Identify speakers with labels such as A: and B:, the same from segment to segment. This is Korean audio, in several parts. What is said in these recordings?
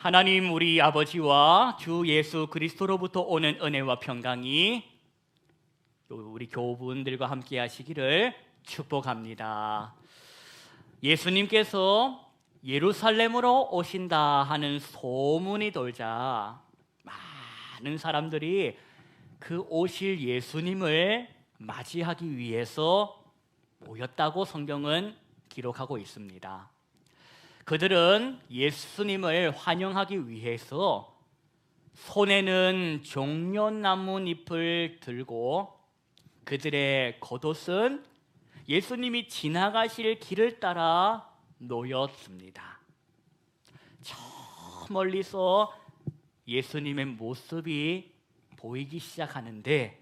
A: 하나님 우리 아버지와 주 예수 그리스도로부터 오는 은혜와 평강이 우리 교우분들과 함께 하시기를 축복합니다. 예수님께서 예루살렘으로 오신다 하는 소문이 돌자 많은 사람들이 그 오실 예수님을 맞이하기 위해서 모였다고 성경은 기록하고 있습니다. 그들은 예수님을 환영하기 위해서 손에는 종려나뭇잎을 들고 그들의 겉옷은 예수님이 지나가실 길을 따라 놓였습니다. 저 멀리서 예수님의 모습이 보이기 시작하는데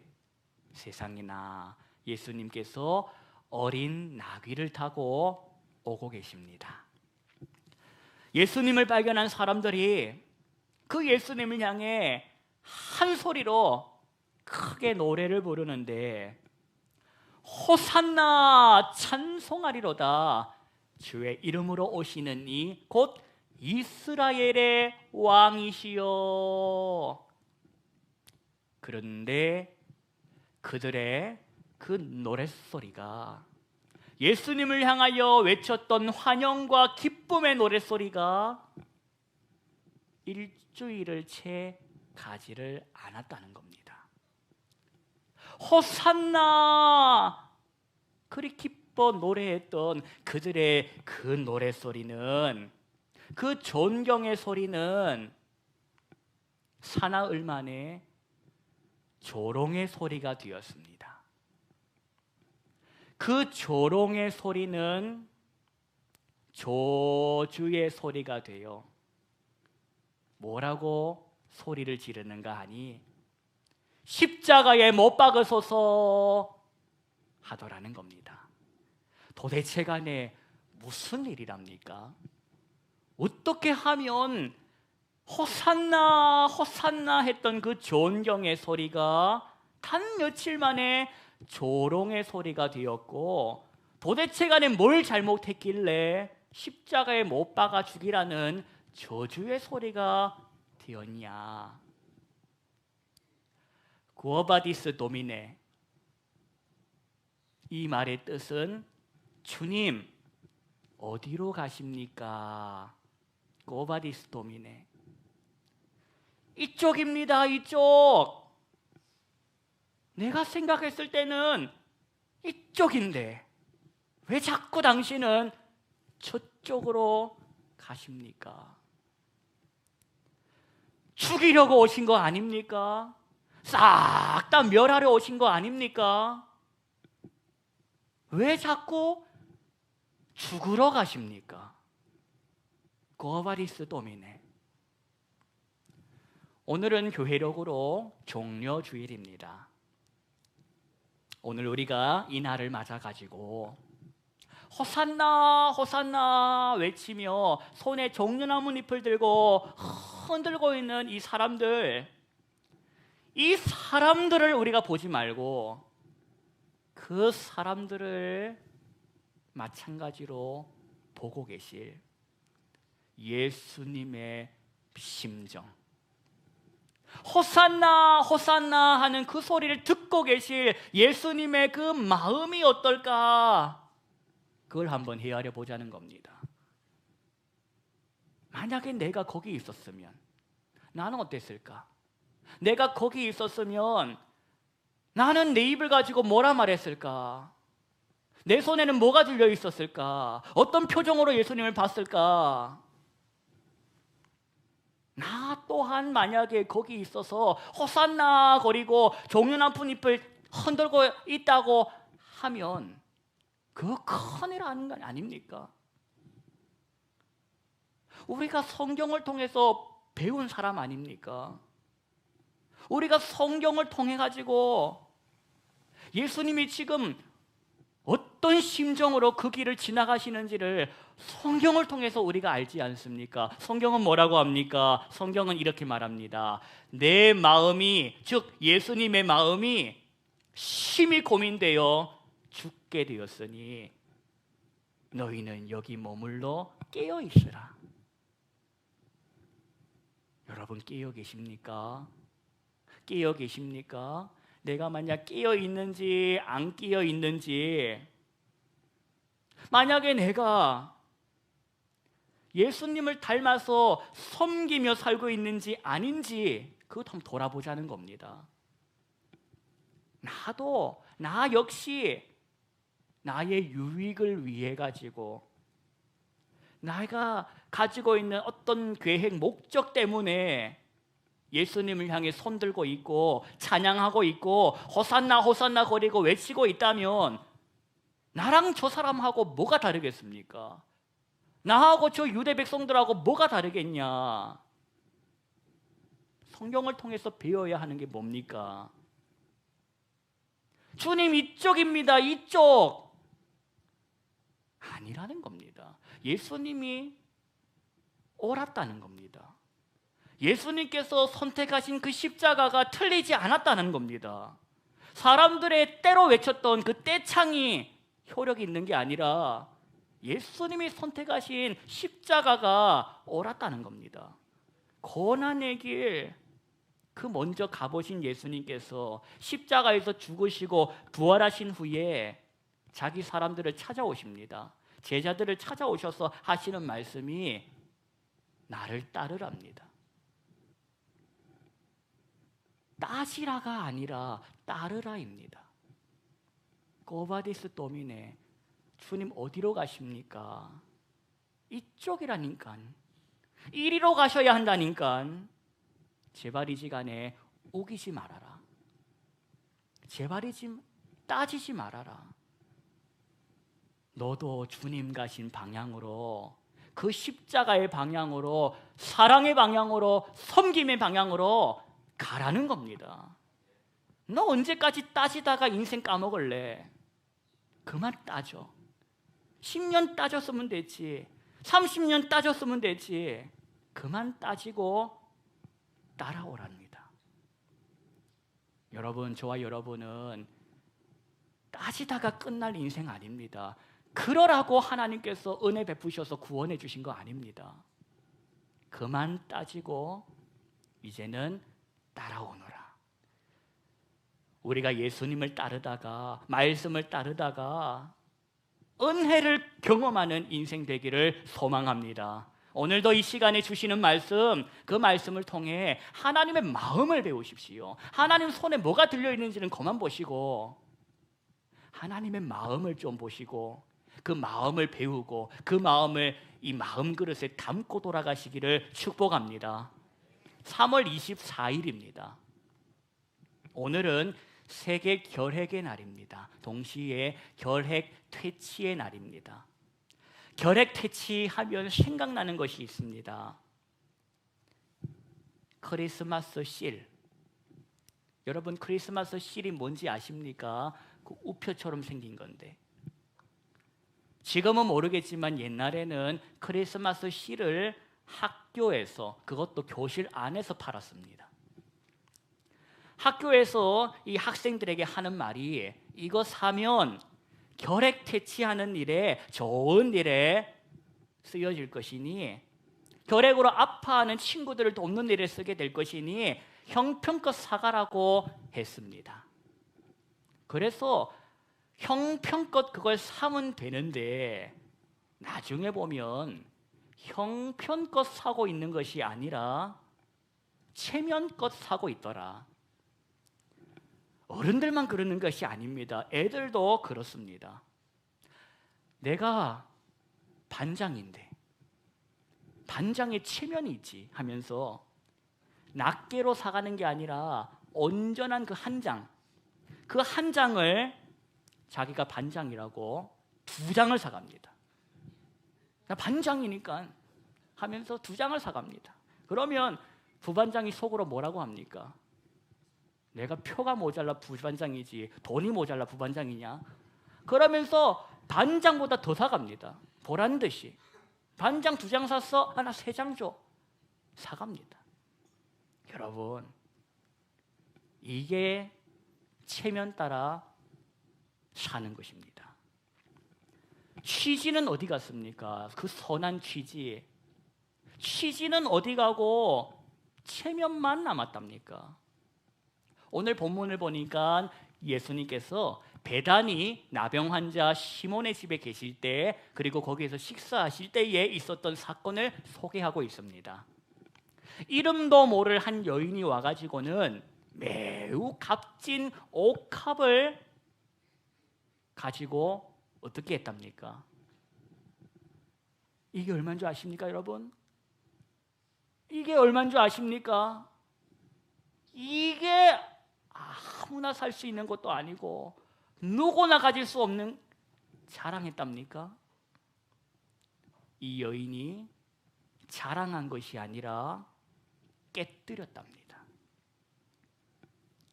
A: 세상에나 예수님께서 어린 나귀를 타고 오고 계십니다. 예수님을 발견한 사람들이 그 예수님을 향해 한 소리로 크게 노래를 부르는데 호산나 찬송하리로다 주의 이름으로 오시는 이 곧 이스라엘의 왕이시여. 그런데 그들의 그 노랫소리가 예수님을 향하여 외쳤던 환영과 기쁨의 노랫소리가 일주일을 채 가지를 않았다는 겁니다. 호산나! 그리 기뻐 노래했던 그들의 그 노랫소리는, 그 존경의 소리는 사나흘 만에 조롱의 소리가 되었습니다. 그 조롱의 소리는 저주의 소리가 되어 뭐라고 소리를 지르는가 하니 십자가에 못 박으소서 하더라는 겁니다. 도대체 간에 무슨 일이랍니까? 어떻게 하면 호산나 호산나 했던 그 존경의 소리가 단 며칠 만에 조롱의 소리가 되었고 도대체 간에 뭘 잘못했길래 십자가에 못 박아 죽이라는 저주의 소리가 되었냐? 구어바디스 도미네, 이 말의 뜻은 주님 어디로 가십니까? 구어바디스 도미네, 이쪽입니다. 이쪽. 내가 생각했을 때는 이쪽인데 왜 자꾸 당신은 저쪽으로 가십니까? 죽이려고 오신 거 아닙니까? 싹 다 멸하려 오신 거 아닙니까? 왜 자꾸 죽으러 가십니까? 고바리스 도미네. 오늘은 교회력으로 종려주일입니다. 오늘 우리가 이 날을 맞아가지고 호산나 호산나 외치며 손에 종려나뭇잎을 들고 흔들고 있는 이 사람들을 우리가 보지 말고 그 사람들을 마찬가지로 보고 계실 예수님의 심정, 호산나 호산나 하는 그 소리를 듣고 계실 예수님의 그 마음이 어떨까? 그걸 한번 헤아려 보자는 겁니다. 만약에 내가 거기 있었으면 나는 어땠을까? 내가 거기 있었으면 나는 내 입을 가지고 뭐라 말했을까? 내 손에는 뭐가 들려 있었을까? 어떤 표정으로 예수님을 봤을까? 나 또한 만약에 거기 있어서 호산나 거리고 종려나뭇잎을 흔들고 있다고 하면 그거 큰일 하는 거 아닙니까? 우리가 성경을 통해서 배운 사람 아닙니까? 우리가 성경을 통해 가지고 예수님이 지금 어떤 심정으로 그 길을 지나가시는지를 성경을 통해서 우리가 알지 않습니까? 성경은 뭐라고 합니까? 성경은 이렇게 말합니다. 내 마음이, 즉 예수님의 마음이 심히 고민되어 죽게 되었으니 너희는 여기 머물러 깨어 있으라. 여러분 깨어 계십니까? 깨어 계십니까? 내가 만약 깨어 있는지 안 깨어 있는지, 만약에 내가 예수님을 닮아서 섬기며 살고 있는지 아닌지 그것 한번 돌아보자는 겁니다. 나 역시 나의 유익을 위해 가지고, 내가 가지고 있는 어떤 계획, 목적 때문에 예수님을 향해 손들고 있고 찬양하고 있고 호산나 호산나 거리고 외치고 있다면 나랑 저 사람하고 뭐가 다르겠습니까? 나하고 저 유대 백성들하고 뭐가 다르겠냐? 성경을 통해서 배워야 하는 게 뭡니까? 주님 이쪽입니다. 이쪽. 아니라는 겁니다. 예수님이 옳았다는 겁니다. 예수님께서 선택하신 그 십자가가 틀리지 않았다는 겁니다. 사람들의 때로 외쳤던 그 떼창이 효력이 있는 게 아니라 예수님이 선택하신 십자가가 옳았다는 겁니다. 고난의 길, 그 먼저 가보신 예수님께서 십자가에서 죽으시고 부활하신 후에 자기 사람들을 찾아오십니다. 제자들을 찾아오셔서 하시는 말씀이 나를 따르랍니다. 따시라가 아니라 따르라입니다. 꼬바디스 도미네, 주님 어디로 가십니까? 이쪽이라니까. 이리로 가셔야 한다니까. 제발 이 시간에 우기지 말아라. 제발 따지지 말아라. 너도 주님 가신 방향으로, 그 십자가의 방향으로, 사랑의 방향으로, 섬김의 방향으로 가라는 겁니다. 너 언제까지 따지다가 인생 까먹을래? 그만 따져. 10년 따졌으면 됐지, 30년 따졌으면 됐지. 그만 따지고 따라오랍니다. 여러분, 저와 여러분은 따지다가 끝날 인생 아닙니다. 그러라고 하나님께서 은혜 베푸셔서 구원해 주신 거 아닙니다. 그만 따지고 이제는 따라오너라. 우리가 예수님을 따르다가, 말씀을 따르다가 은혜를 경험하는 인생 되기를 소망합니다. 오늘도 이 시간에 주시는 말씀, 그 말씀을 통해 하나님의 마음을 배우십시오. 하나님 손에 뭐가 들려있는지는 그만 보시고 하나님의 마음을 좀 보시고 그 마음을 배우고 그 마음을 이 마음 그릇에 담고 돌아가시기를 축복합니다. 3월 24일입니다. 오늘은 세계 결핵의 날입니다. 동시에 결핵 퇴치의 날입니다. 결핵 퇴치하면 생각나는 것이 있습니다. 크리스마스 실. 여러분, 크리스마스 실이 뭔지 아십니까? 그 우표처럼 생긴 건데, 지금은 모르겠지만 옛날에는 크리스마스 실을 학교에서, 그것도 교실 안에서 팔았습니다. 학교에서 이 학생들에게 하는 말이, 이거 사면 결핵 퇴치하는 일에, 좋은 일에 쓰여질 것이니, 결핵으로 아파하는 친구들을 돕는 일에 쓰게 될 것이니 형편껏 사가라고 했습니다. 그래서 형편껏 그걸 사면 되는데, 나중에 보면 형편껏 사고 있는 것이 아니라 체면껏 사고 있더라. 어른들만 그러는 것이 아닙니다. 애들도 그렇습니다. 내가 반장인데 반장의 체면이 있지 하면서 낱개로 사가는 게 아니라 온전한 그 한 장, 그 한 장을 자기가 반장이라고 2장을 사갑니다. 나 반장이니까 하면서 2장을 사갑니다. 그러면 부반장이 속으로 뭐라고 합니까? 내가 표가 모자라 부반장이지 돈이 모자라 부반장이냐? 그러면서 반장보다 더 사갑니다. 보란 듯이. 반장 2장 샀어? 나 3장 줘. 사갑니다. 여러분, 이게 체면 따라 사는 것입니다. 취지는 어디 갔습니까? 그 선한 취지. 취지는 어디 가고 체면만 남았답니까? 오늘 본문을 보니까 예수님께서 베다니 나병 환자 시몬의 집에 계실 때, 그리고 거기에서 식사하실 때에 있었던 사건을 소개하고 있습니다. 이름도 모를 한 여인이 와가지고는 매우 값진 옥합을 가지고 어떻게 했답니까? 이게 얼마인 줄 아십니까, 여러분? 이게 얼마인 줄 아십니까? 이게 아무나 살 수 있는 것도 아니고 누구나 가질 수 없는 자랑했답니까? 이 여인이 자랑한 것이 아니라 깨뜨렸답니다.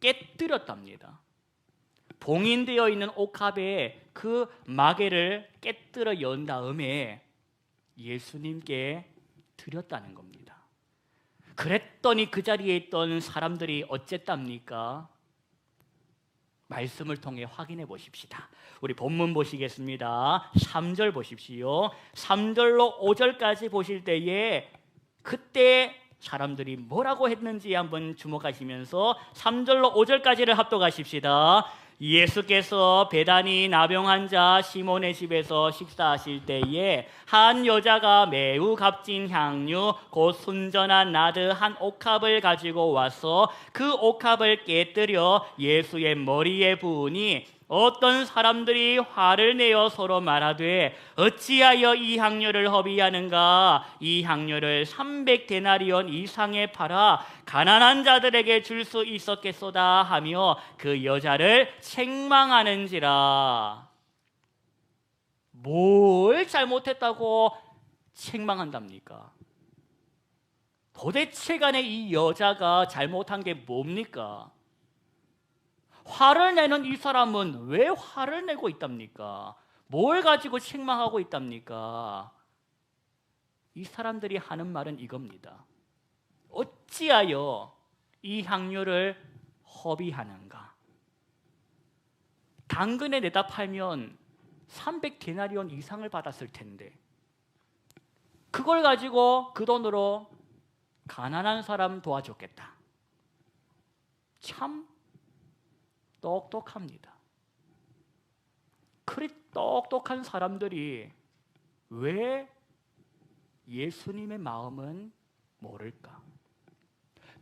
A: 깨뜨렸답니다. 봉인되어 있는 옥합에 그 마개를 깨뜨려 연 다음에 예수님께 드렸다는 겁니다. 그랬더니 그 자리에 있던 사람들이 어쨌답니까? 말씀을 통해 확인해 보십시다. 우리 본문 보시겠습니다. 3절 보십시오. 3절로 5절까지 보실 때에 그때 사람들이 뭐라고 했는지 한번 주목하시면서 3절로 5절까지를 합독하십시다. 예수께서 베다니 나병 환자 시몬의 집에서 식사하실 때에 한 여자가 매우 값진 향유 곧 순전한 나드 한 옥합을 가지고 와서 그 옥합을 깨뜨려 예수의 머리에 부으니 어떤 사람들이 화를 내어 서로 말하되 어찌하여 이 향료를 허비하는가? 이 향료를 300데나리온 이상에 팔아 가난한 자들에게 줄 수 있었겠소다 하며 그 여자를 책망하는지라. 뭘 잘못했다고 책망한답니까? 도대체 간에 이 여자가 잘못한 게 뭡니까? 화를 내는 이 사람은 왜 화를 내고 있답니까? 뭘 가지고 책망하고 있답니까? 이 사람들이 하는 말은 이겁니다. 어찌하여 이 향료를 허비하는가? 당근에 내다 팔면 300데나리온 이상을 받았을 텐데 그걸 가지고 그 돈으로 가난한 사람 도와줬겠다. 참 똑똑합니다. 그리 똑똑한 사람들이 왜 예수님의 마음은 모를까?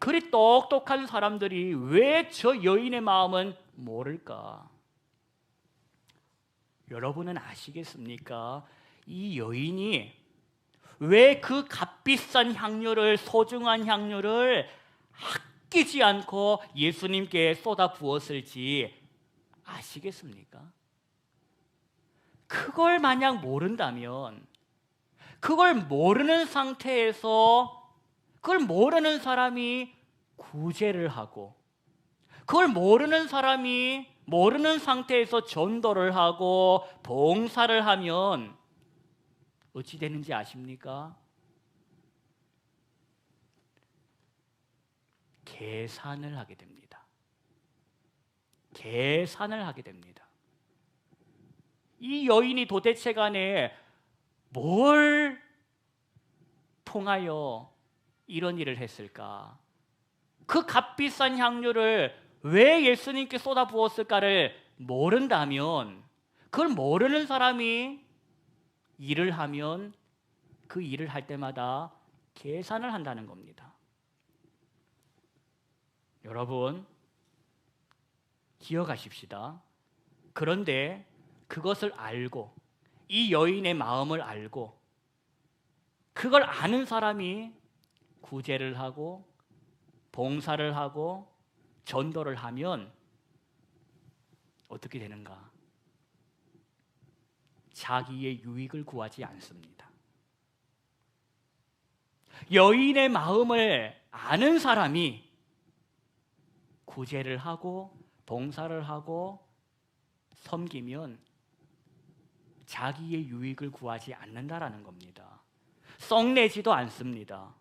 A: 그리 똑똑한 사람들이 왜 저 여인의 마음은 모를까? 여러분은 아시겠습니까? 이 여인이 왜 그 값비싼 향료를, 소중한 향료를 아끼지 않고 예수님께 쏟아 부었을지 아시겠습니까? 그걸 만약 모른다면, 그걸 모르는 상태에서, 그걸 모르는 사람이 구제를 하고, 그걸 모르는 사람이 모르는 상태에서 전도를 하고 봉사를 하면 어찌 되는지 아십니까? 계산을 하게 됩니다. 계산을 하게 됩니다. 이 여인이 도대체 간에 뭘 통하여 이런 일을 했을까? 그 값비싼 향료를 왜 예수님께 쏟아 부었을까를 모른다면, 그걸 모르는 사람이 일을 하면 그 일을 할 때마다 계산을 한다는 겁니다. 여러분, 기억하십시다. 그런데 그것을 알고, 이 여인의 마음을 알고, 그걸 아는 사람이 구제를 하고 봉사를 하고 전도를 하면 어떻게 되는가? 자기의 유익을 구하지 않습니다. 여인의 마음을 아는 사람이 구제를 하고 봉사를 하고 섬기면 자기의 유익을 구하지 않는다라는 겁니다. 썩내지도 않습니다.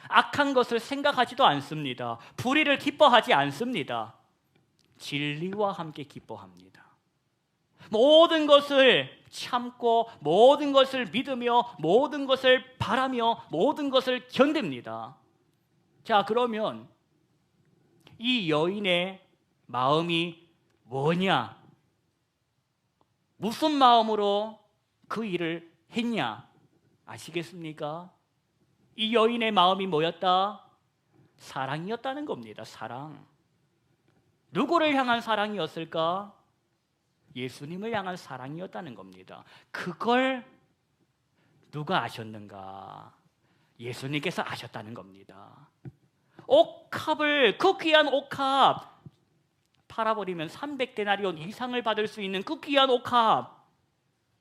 A: 악한 것을 생각하지도 않습니다. 불의를 기뻐하지 않습니다. 진리와 함께 기뻐합니다. 모든 것을 참고 모든 것을 믿으며 모든 것을 바라며 모든 것을 견딥니다. 자, 그러면 이 여인의 마음이 뭐냐? 무슨 마음으로 그 일을 했냐? 아시겠습니까? 이 여인의 마음이 뭐였다? 사랑이었다는 겁니다. 사랑. 누구를 향한 사랑이었을까? 예수님을 향한 사랑이었다는 겁니다. 그걸 누가 아셨는가? 예수님께서 아셨다는 겁니다. 옥합을, 그 귀한 옥합, 팔아버리면 300데나리온 이상을 받을 수 있는 그 귀한 옥합,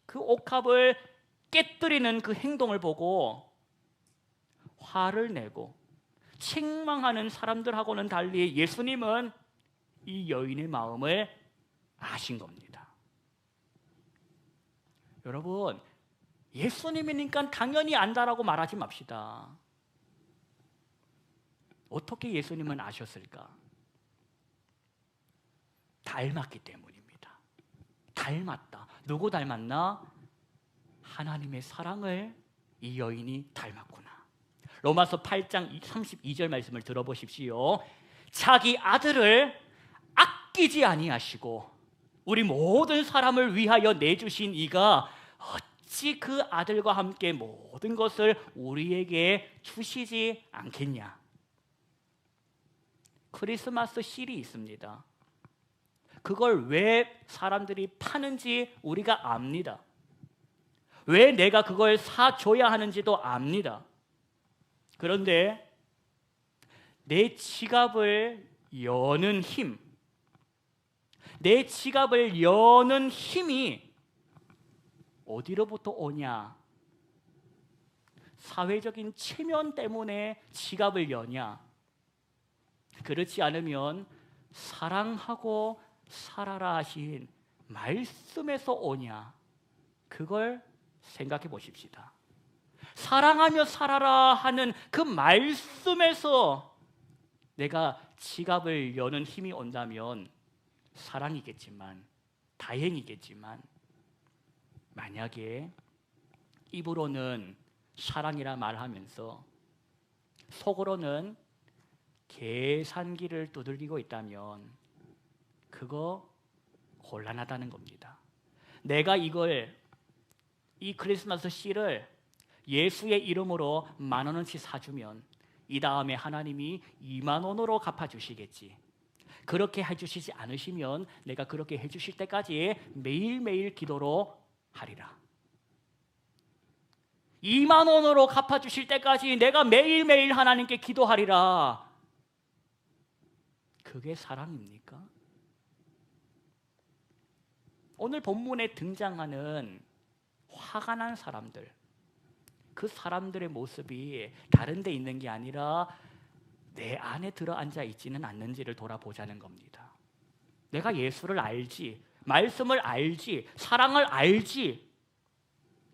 A: 그 옥합을 깨뜨리는 그 행동을 보고 화를 내고 책망하는 사람들하고는 달리 예수님은 이 여인의 마음을 아신 겁니다. 여러분, 예수님이니까 당연히 안다라고 말하지 맙시다. 어떻게 예수님은 아셨을까? 닮았기 때문입니다. 닮았다. 누구 닮았나? 하나님의 사랑을 이 여인이 닮았구나. 로마서 8장 32절 말씀을 들어보십시오. 자기 아들을 아끼지 아니하시고 우리 모든 사람을 위하여 내주신 이가 어찌 그 아들과 함께 모든 것을 우리에게 주시지 않겠냐? 크리스마스 실이 있습니다. 그걸 왜 사람들이 파는지 우리가 압니다. 왜 내가 그걸 사줘야 하는지도 압니다. 그런데 내 지갑을 여는 힘, 내 지갑을 여는 힘이 어디로부터 오냐? 사회적인 체면 때문에 지갑을 여냐? 그렇지 않으면 사랑하고 살아라 하신 말씀에서 오냐? 그걸 생각해 보십시다. 사랑하며 살아라 하는 그 말씀에서 내가 지갑을 여는 힘이 온다면 사랑이겠지만, 다행이겠지만, 만약에 입으로는 사랑이라 말하면서 속으로는 계산기를 두들기고 있다면 그거 곤란하다는 겁니다. 내가 이 크리스마스 씨를 예수의 이름으로 10,000원어치 사주면 이 다음에 하나님이 20,000원으로 갚아주시겠지. 그렇게 해주시지 않으시면 내가 그렇게 해주실 때까지 매일매일 기도로 하리라. 20,000원으로 갚아주실 때까지 내가 매일매일 하나님께 기도하리라. 그게 사랑입니까? 오늘 본문에 등장하는 화가 난 사람들, 그 사람들의 모습이 다른 데 있는 게 아니라 내 안에 들어앉아 있지는 않는지를 돌아보자는 겁니다. 내가 예수를 알지, 말씀을 알지, 사랑을 알지,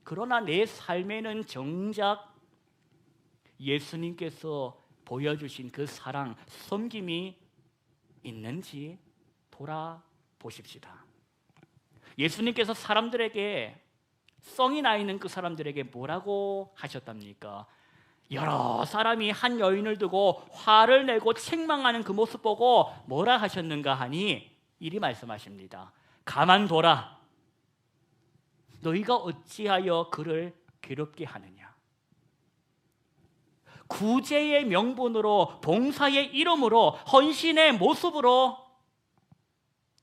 A: 그러나 내 삶에는 정작 예수님께서 보여주신 그 사랑, 섬김이 있는지 돌아보십시다. 예수님께서 사람들에게, 성이 나 있는 그 사람들에게 뭐라고 하셨답니까? 여러 사람이 한 여인을 두고 화를 내고 책망하는 그 모습 보고 뭐라 하셨는가 하니 이리 말씀하십니다. 가만둬라. 너희가 어찌하여 그를 괴롭게 하느냐? 구제의 명분으로, 봉사의 이름으로, 헌신의 모습으로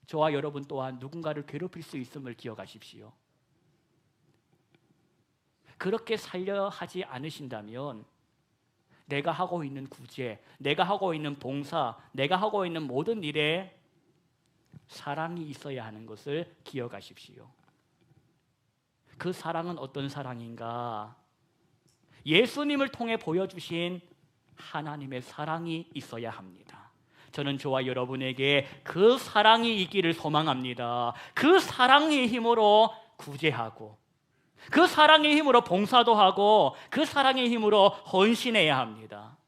A: 저와 여러분 또한 누군가를 괴롭힐 수 있음을 기억하십시오. 그렇게 살려 하지 않으신다면 내가 하고 있는 구제, 내가 하고 있는 봉사, 내가 하고 있는 모든 일에 사랑이 있어야 하는 것을 기억하십시오. 그 사랑은 어떤 사랑인가? 예수님을 통해 보여주신 하나님의 사랑이 있어야 합니다. 저는 저와 여러분에게 그 사랑이 있기를 소망합니다. 그 사랑의 힘으로 구제하고, 그 사랑의 힘으로 봉사도 하고, 그 사랑의 힘으로 헌신해야 합니다.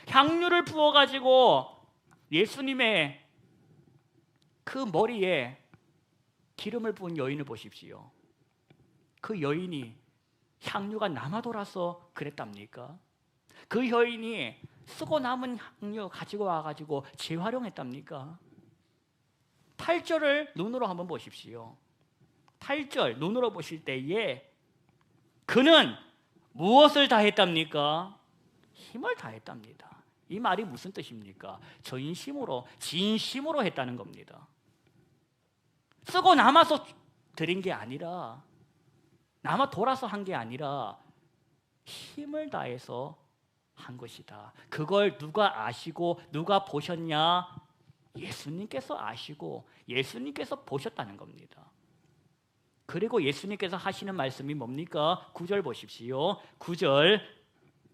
A: 향유를 부어가지고 예수님의 그 머리에 기름을 부은 여인을 보십시오. 그 여인이 향유가 남아 돌아서 그랬답니까? 그 여인이 쓰고 남은 향료 가지고 와가지고 재활용했답니까? 8절을 눈으로 한번 보십시오. 8절 눈으로 보실 때에 그는 무엇을 다했답니까? 힘을 다했답니다. 이 말이 무슨 뜻입니까? 전심으로 진심으로 했다는 겁니다. 쓰고 남아서 드린 게 아니라, 남아 돌아서 한 게 아니라 힘을 다해서 한 것이다. 그걸 누가 아시고 누가 보셨냐? 예수님께서 아시고 예수님께서 보셨다는 겁니다. 그리고 예수님께서 하시는 말씀이 뭡니까? 9절 보십시오. 9절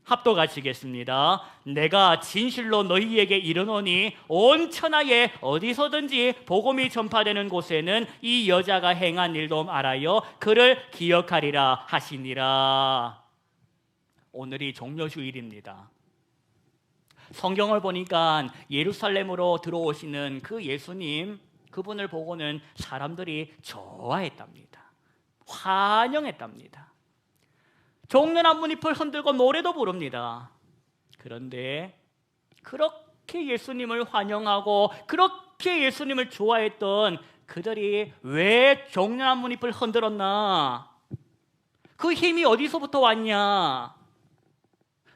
A: 합독하시겠습니다. 내가 진실로 너희에게 이르노니 온 천하에 어디서든지 복음이 전파되는 곳에는 이 여자가 행한 일도 알아요 그를 기억하리라 하시니라. 오늘이 종려주일입니다. 성경을 보니까 예루살렘으로 들어오시는 그 예수님, 그분을 보고는 사람들이 좋아했답니다. 환영했답니다. 종려 나뭇잎을 흔들고 노래도 부릅니다. 그런데 그렇게 예수님을 환영하고 그렇게 예수님을 좋아했던 그들이 왜 종려 나뭇잎을 흔들었나? 그 힘이 어디서부터 왔냐?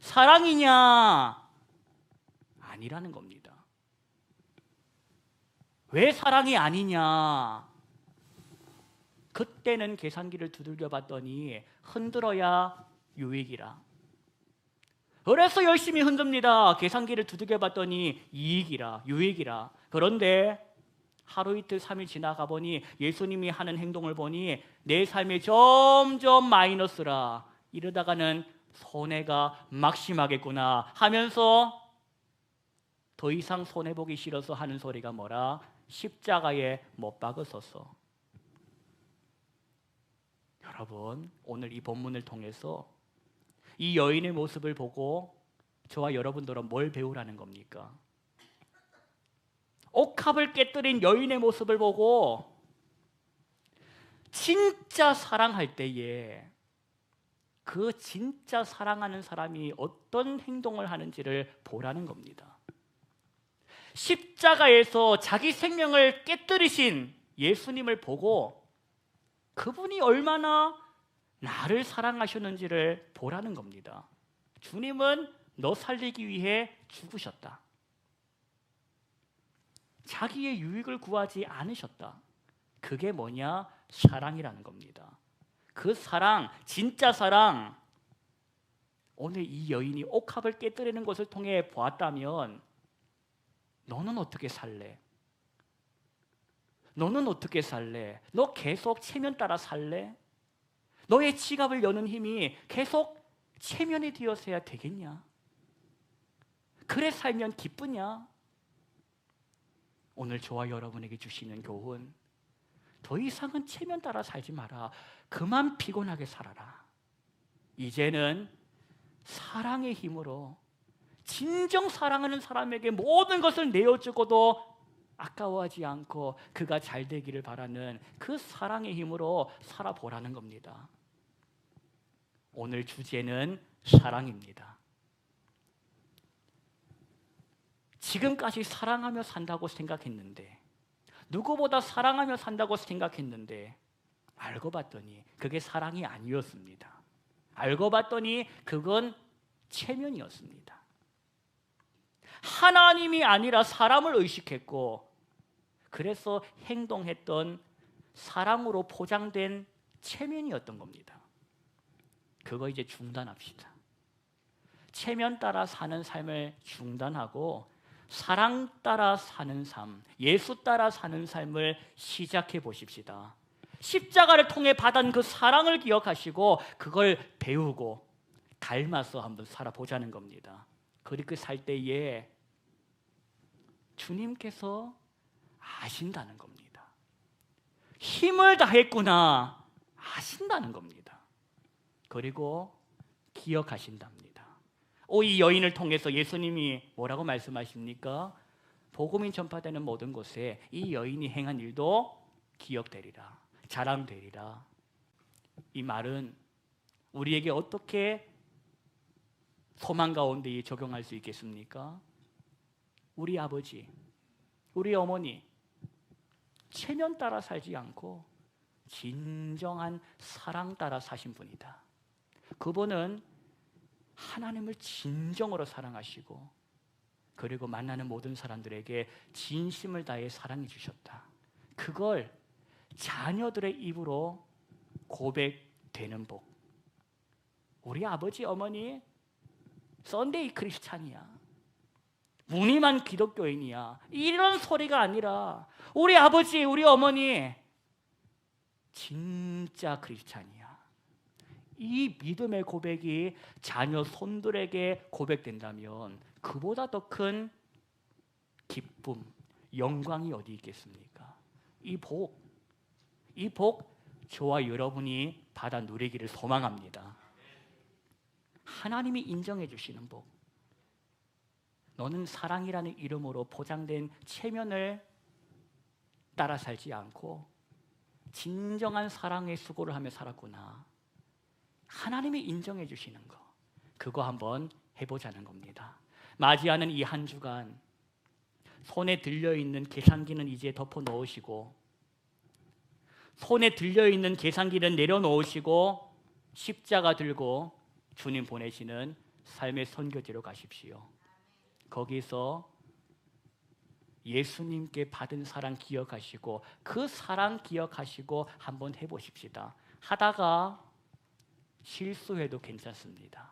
A: 사랑이냐? 아니라는 겁니다. 왜 사랑이 아니냐? 그때는 계산기를 두들겨 봤더니 흔들어야 유익이라. 그래서 열심히 흔듭니다. 계산기를 두들겨 봤더니 이익이라, 유익이라. 그런데 하루 이틀 3일 지나가 보니 예수님이 하는 행동을 보니 내 삶이 점점 마이너스라. 이러다가는 손해가 막심하겠구나 하면서 더 이상 손해보기 싫어서 하는 소리가 뭐라? 십자가에 못 박으소서. 여러분, 오늘 이 본문을 통해서 이 여인의 모습을 보고 저와 여러분들은 뭘 배우라는 겁니까? 옥합을 깨뜨린 여인의 모습을 보고 진짜 사랑할 때에 그 진짜 사랑하는 사람이 어떤 행동을 하는지를 보라는 겁니다. 십자가에서 자기 생명을 깨뜨리신 예수님을 보고 그분이 얼마나 나를 사랑하셨는지를 보라는 겁니다. 주님은 너 살리기 위해 죽으셨다. 자기의 유익을 구하지 않으셨다. 그게 뭐냐? 사랑이라는 겁니다. 그 사랑, 진짜 사랑, 오늘 이 여인이 옥합을 깨뜨리는 것을 통해 보았다면 너는 어떻게 살래? 너는 어떻게 살래? 너 계속 체면 따라 살래? 너의 지갑을 여는 힘이 계속 체면이 되어서야 되겠냐? 그래 살면 기쁘냐? 오늘 저와 여러분에게 주시는 교훈, 더 이상은 체면 따라 살지 마라. 그만 피곤하게 살아라. 이제는 사랑의 힘으로 진정 사랑하는 사람에게 모든 것을 내어주고도 아까워하지 않고 그가 잘 되기를 바라는 그 사랑의 힘으로 살아보라는 겁니다. 오늘 주제는 사랑입니다. 지금까지 사랑하며 산다고 생각했는데, 누구보다 사랑하며 산다고 생각했는데 알고 봤더니 그게 사랑이 아니었습니다. 알고 봤더니 그건 체면이었습니다. 하나님이 아니라 사람을 의식했고 그래서 행동했던 사랑으로 포장된 체면이었던 겁니다. 그거 이제 중단합시다. 체면 따라 사는 삶을 중단하고 사랑 따라 사는 삶, 예수 따라 사는 삶을 시작해 보십시다. 십자가를 통해 받은 그 사랑을 기억하시고 그걸 배우고 닮아서 한번 살아보자는 겁니다. 그렇게 살 때에 주님께서 아신다는 겁니다. 힘을 다했구나 아신다는 겁니다. 그리고 기억하신답니다. 이 여인을 통해서 예수님이 뭐라고 말씀하십니까? 복음이 전파되는 모든 곳에 이 여인이 행한 일도 기억되리라, 자랑되리라. 이 말은 우리에게 어떻게 소망 가운데 적용할 수 있겠습니까? 우리 아버지, 우리 어머니 체면 따라 살지 않고 진정한 사랑 따라 사신 분이다. 그분은 하나님을 진정으로 사랑하시고 그리고 만나는 모든 사람들에게 진심을 다해 사랑해 주셨다. 그걸 자녀들의 입으로 고백되는 복. 우리 아버지 어머니 썬데이 크리스찬이야, 무늬만 기독교인이야, 이런 소리가 아니라 우리 아버지 우리 어머니 진짜 크리스찬이야. 이 믿음의 고백이 자녀 손들에게 고백된다면 그보다 더 큰 기쁨, 영광이 어디 있겠습니까? 이 복 저와 여러분이 받아 누리기를 소망합니다. 하나님이 인정해 주시는 복. 너는 사랑이라는 이름으로 포장된 체면을 따라 살지 않고 진정한 사랑의 수고를 하며 살았구나. 하나님이 인정해 주시는 거, 그거 한번 해보자는 겁니다. 맞이하는 이 한 주간 손에 들려있는 계산기는 이제 덮어 놓으시고, 손에 들려있는 계산기는 내려놓으시고 십자가 들고 주님 보내시는 삶의 선교지로 가십시오. 거기서 예수님께 받은 사랑 기억하시고 그 사랑 기억하시고 한번 해보십시다. 하다가 실수해도 괜찮습니다.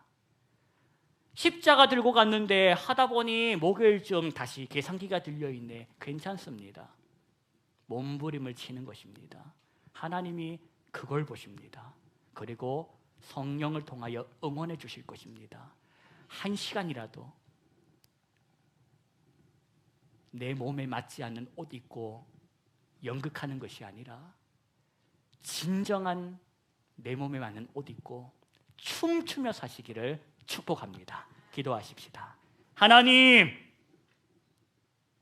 A: 십자가 들고 갔는데 하다 보니 목요일쯤 다시 계산기가 들려있네. 괜찮습니다. 몸부림을 치는 것입니다. 하나님이 그걸 보십니다. 그리고 성령을 통하여 응원해 주실 것입니다. 한 시간이라도 내 몸에 맞지 않는 옷 입고 연극하는 것이 아니라 진정한 내 몸에 맞는 옷 입고 춤추며 사시기를 축복합니다. 기도하십시다. 하나님,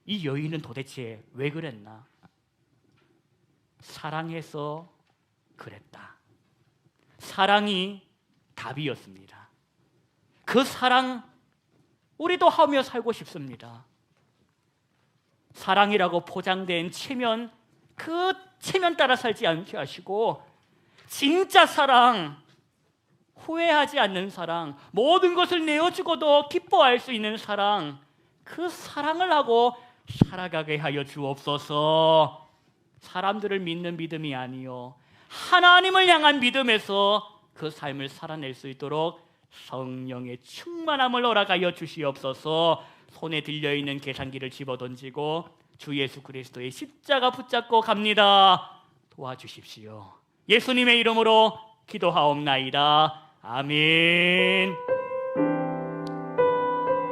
A: 이 여인은 도대체 왜 그랬나? 사랑해서 그랬다. 사랑이 답이었습니다. 그 사랑 우리도 하며 살고 싶습니다. 사랑이라고 포장된 체면, 그 체면 따라 살지 않게 하시고 진짜 사랑, 후회하지 않는 사랑, 모든 것을 내어주고도 기뻐할 수 있는 사랑, 그 사랑을 하고 살아가게 하여 주옵소서. 사람들을 믿는 믿음이 아니요 하나님을 향한 믿음에서 그 삶을 살아낼 수 있도록 성령의 충만함을 허락하여 주시옵소서. 손에 들려있는 계산기를 집어던지고 주 예수 그리스도의 십자가 붙잡고 갑니다. 도와주십시오. 예수님의 이름으로 기도하옵나이다. 아멘.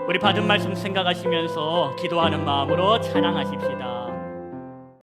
A: 우리 받은 말씀 생각하시면서 기도하는 마음으로 찬양하십시다.